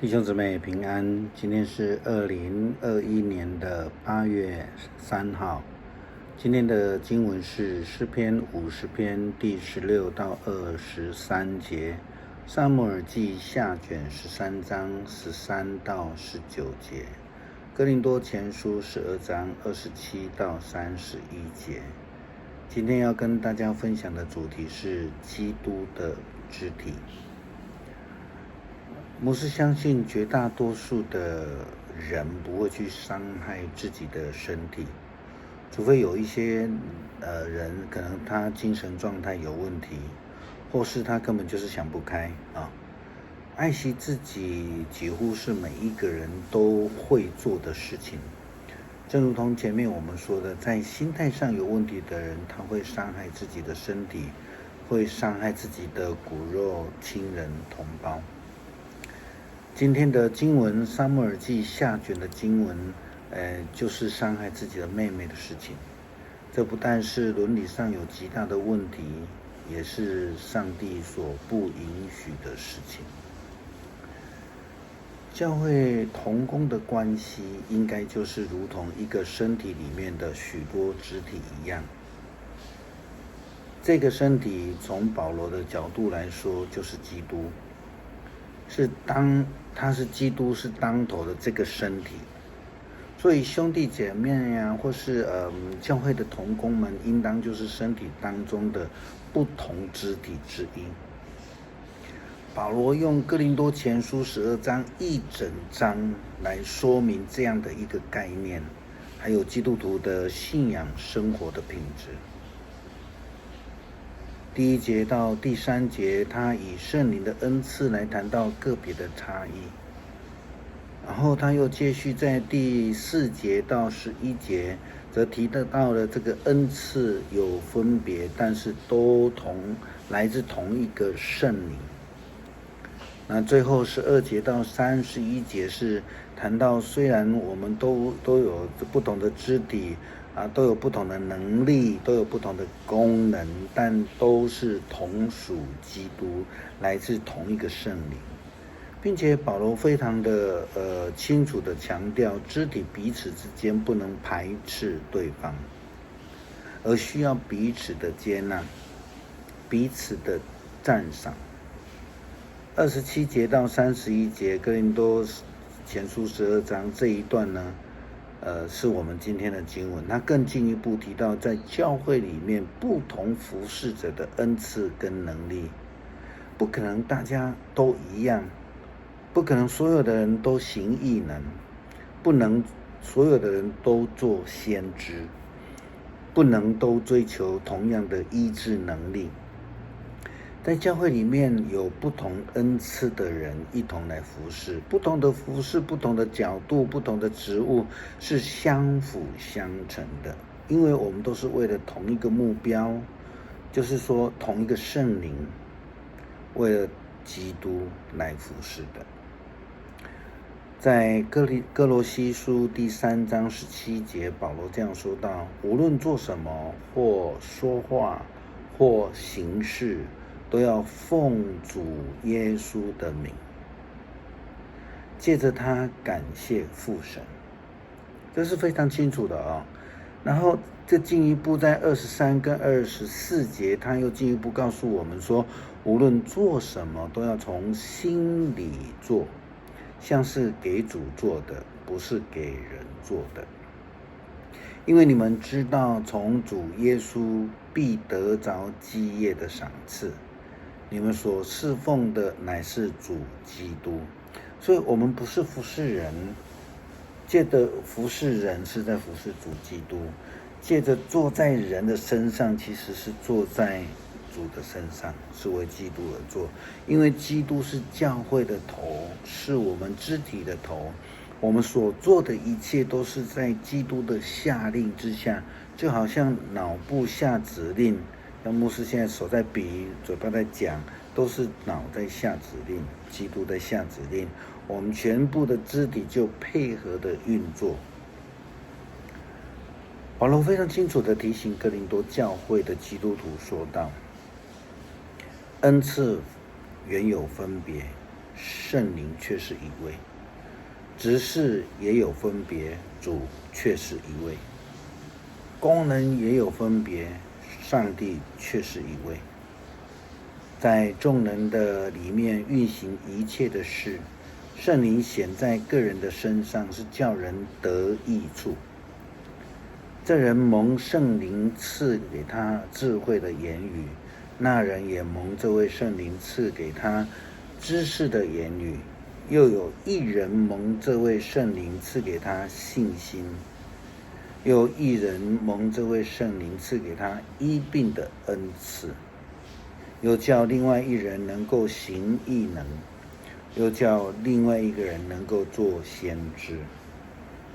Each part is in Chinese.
弟兄姊妹平安，今天是2021年的8月3号。今天的经文是诗篇50篇第16到23节，撒母耳记下卷13章13到19节，哥林多前书12章27到31节。今天要跟大家分享的主题是基督的肢体。牧师相信绝大多数的人不会去伤害自己的身体，除非有一些人可能他精神状态有问题，或是他根本就是想不开啊。爱惜自己几乎是每一个人都会做的事情，正如同前面我们说的，在心态上有问题的人，他会伤害自己的身体，会伤害自己的骨肉亲人同胞。今天的经文撒母耳记下卷的经文就是伤害自己的妹妹的事情。这不但是伦理上有极大的问题，也是上帝所不允许的事情。教会同工的关系应该就是如同一个身体里面的许多肢体一样。这个身体从保罗的角度来说就是基督，他是基督是当头的这个身体，所以兄弟姐妹呀，或是教会的同工们，应当就是身体当中的不同肢体之一。保罗用哥林多前书12章一整章来说明这样的一个概念，还有基督徒的信仰生活的品质。第1节到第3节，他以圣灵的恩赐来谈到个别的差异，然后他又接续在第4节到11节，则提得到了这个恩赐有分别，但是都来自同一个圣灵。那最后12节到31节是谈到，虽然我们都有不同的肢体都有不同的能力，都有不同的功能，但都是同属基督，来自同一个圣灵，并且保罗非常的清楚的强调，肢体彼此之间不能排斥对方，而需要彼此的接纳，彼此的赞赏。27节到31节，哥林多前书12章这一段呢，是我们今天的经文。他更进一步提到，在教会里面不同服事者的恩赐跟能力，不可能大家都一样，不可能所有的人都行异能，不能所有的人都做先知，不能都追求同样的医治能力。在教会里面有不同恩赐的人一同来服事，不同的服事，不同的角度，不同的职务是相辅相成的，因为我们都是为了同一个目标，就是说同一个圣灵，为了基督来服事的。在哥罗西书第3章17节，保罗这样说道：无论做什么，或说话，或行事，都要奉主耶稣的名，借着他感谢父神。这是非常清楚的然后这进一步在23跟24节，他又进一步告诉我们说，无论做什么都要从心里做，像是给主做的，不是给人做的。因为你们知道，从主耶稣必得着基业的赏赐，你们所侍奉的乃是主基督。所以我们不是服侍人，借着服侍人是在服侍主基督，借着坐在人的身上，其实是坐在主的身上，是为基督而做。因为基督是教会的头，是我们肢体的头，我们所做的一切都是在基督的下令之下，就好像脑部下指令，像牧师现在手在比，嘴巴在讲，都是脑在下指令，基督在下指令，我们全部的肢体就配合的运作。保罗非常清楚的提醒哥林多教会的基督徒说道，恩赐原有分别，圣灵却是一位；职事也有分别，主却是一位；功能也有分别，上帝却是一位。在众人的里面运行一切的事，圣灵显在个人的身上，是叫人得益处。这人蒙圣灵赐给他智慧的言语，那人也蒙这位圣灵赐给他知识的言语。又有一人蒙这位圣灵赐给他信心，又有一人蒙这位圣灵赐给他医病的恩赐。又叫另外一人能够行异能，又叫另外一个人能够做先知，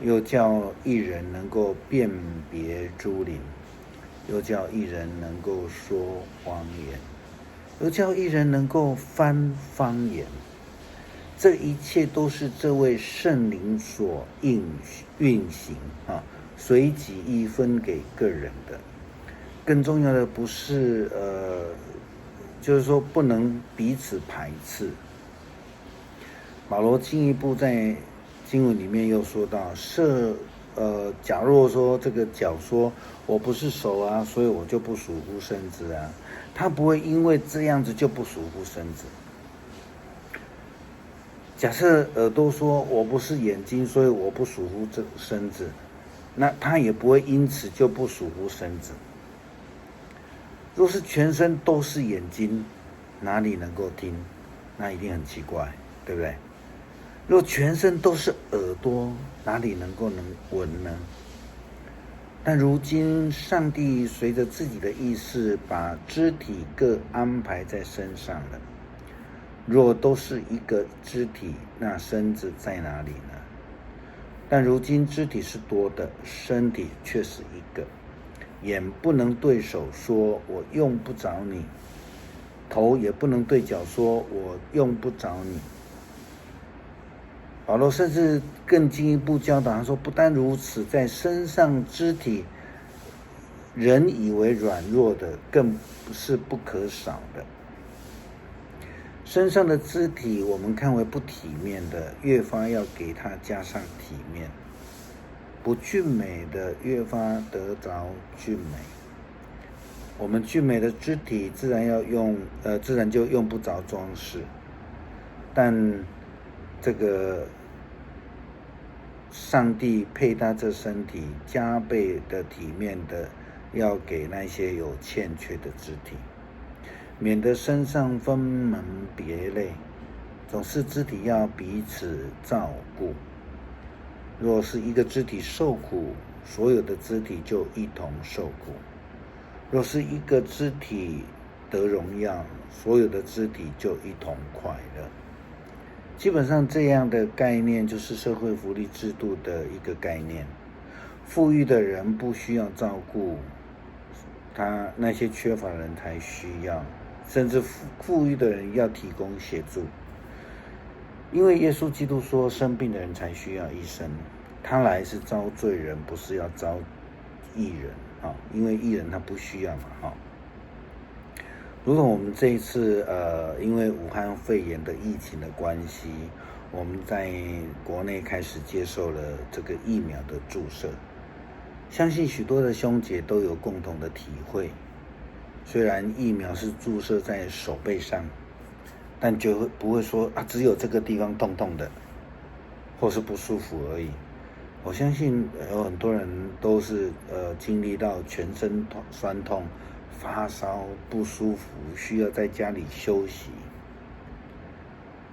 又叫一人能够辨别诸灵，又叫一人能够说方言，又叫一人能够翻方言。这一切都是这位圣灵所运行随己意分给个人的。更重要的不是就是说不能彼此排斥。保罗进一步在经文里面又说到，假若说这个脚说我不是手啊，所以我就不属乎身子啊，他不会因为这样子就不属乎身子。假设耳朵说我不是眼睛，所以我不属乎这身子，那他也不会因此就不属乎身子。若是全身都是眼睛，哪里能够听？那一定很奇怪，对不对？若全身都是耳朵，哪里能闻呢？但如今上帝随着自己的意思，把肢体各安排在身上了。若都是一个肢体，那身子在哪里呢？但如今肢体是多的，身体却是一个。眼不能对手说我用不着你，头也不能对脚说我用不着你。保罗甚至更进一步教导他说，不但如此，在身上肢体人以为软弱的，更是不可少的。身上的肢体我们看为不体面的，越发要给它加上体面；不俊美的，越发得着俊美。我们俊美的肢体自然就用不着装饰，但这个上帝配搭这身体，加倍的体面的要给那些有欠缺的肢体，免得身上分门别类，总是肢体要彼此照顾。若是一个肢体受苦，所有的肢体就一同受苦；若是一个肢体得荣耀，所有的肢体就一同快乐。基本上这样的概念就是社会福利制度的一个概念。富裕的人不需要照顾那些缺乏人才需要，甚至富裕的人要提供协助。因为耶稣基督说，生病的人才需要医生，他来是招罪人，不是要招义人因为义人他不需要嘛如果我们这一次因为武汉肺炎的疫情的关系，我们在国内开始接受了这个疫苗的注射，相信许多的兄姐都有共同的体会。虽然疫苗是注射在手背上，但就不会说只有这个地方痛痛的，或是不舒服而已。我相信有很多人都是经历到全身酸痛、发烧、不舒服，需要在家里休息。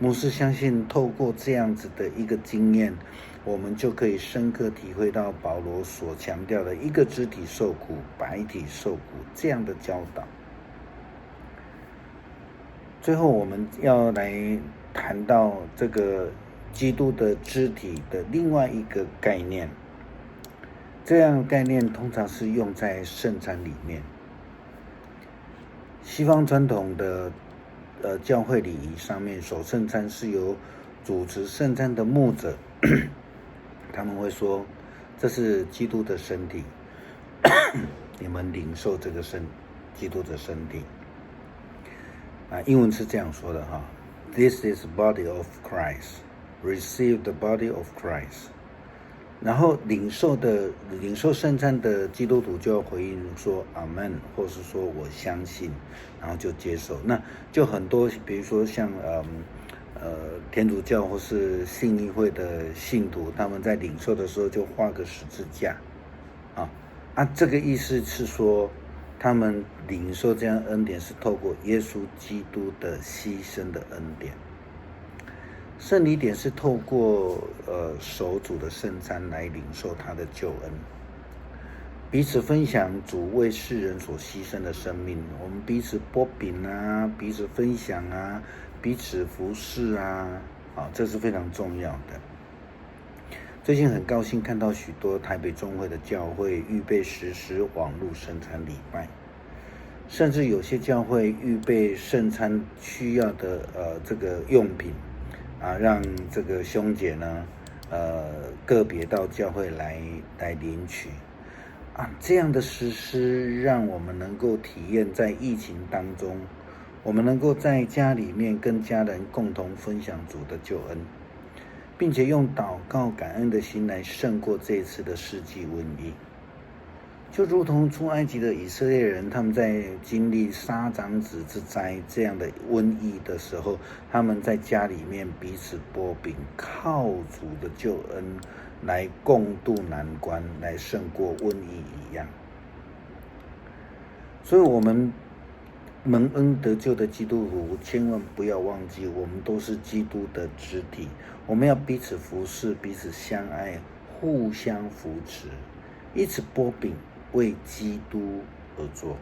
牧师相信透过这样子的一个经验，我们就可以深刻体会到保罗所强调的一个肢体受苦，百体受苦这样的教导。最后我们要来谈到这个基督的肢体的另外一个概念，这样的概念通常是用在圣餐里面。西方传统的教会礼仪上面，守圣餐是由主持圣餐的牧者他们会说这是基督的身体你们领受这个基督的身体英文是这样说的 This is the body of Christ. Receive the body of Christ. 然后领受圣餐的基督徒就要回应说阿们，或是说我相信，然后就接受。那就很多，比如说像天主教或是信义会的信徒，他们在领受的时候就画个十字架，这个意思是说，他们领受这样恩典是透过耶稣基督的牺牲的恩典。圣礼点是透过手主的圣餐来领受他的救恩，彼此分享主为世人所牺牲的生命。我们彼此擘饼啊，彼此分享啊，彼此服侍啊，这是非常重要的。最近很高兴看到许多台北中会的教会预备实施网络圣餐礼拜，甚至有些教会预备圣餐需要的这个用品让这个兄姐呢个别到教会来领取这样的实施让我们能够体验在疫情当中，我们能够在家里面跟家人共同分享主的救恩，并且用祷告感恩的心来胜过这一次的世纪瘟疫。就如同出埃及的以色列人，他们在经历沙长子之灾这样的瘟疫的时候，他们在家里面彼此擘饼，靠主的救恩来共度难关，来胜过瘟疫一样。所以我们蒙恩得救的基督徒，千万不要忘记，我们都是基督的肢体，我们要彼此服侍，彼此相爱，互相扶持，一起擘饼为基督而做。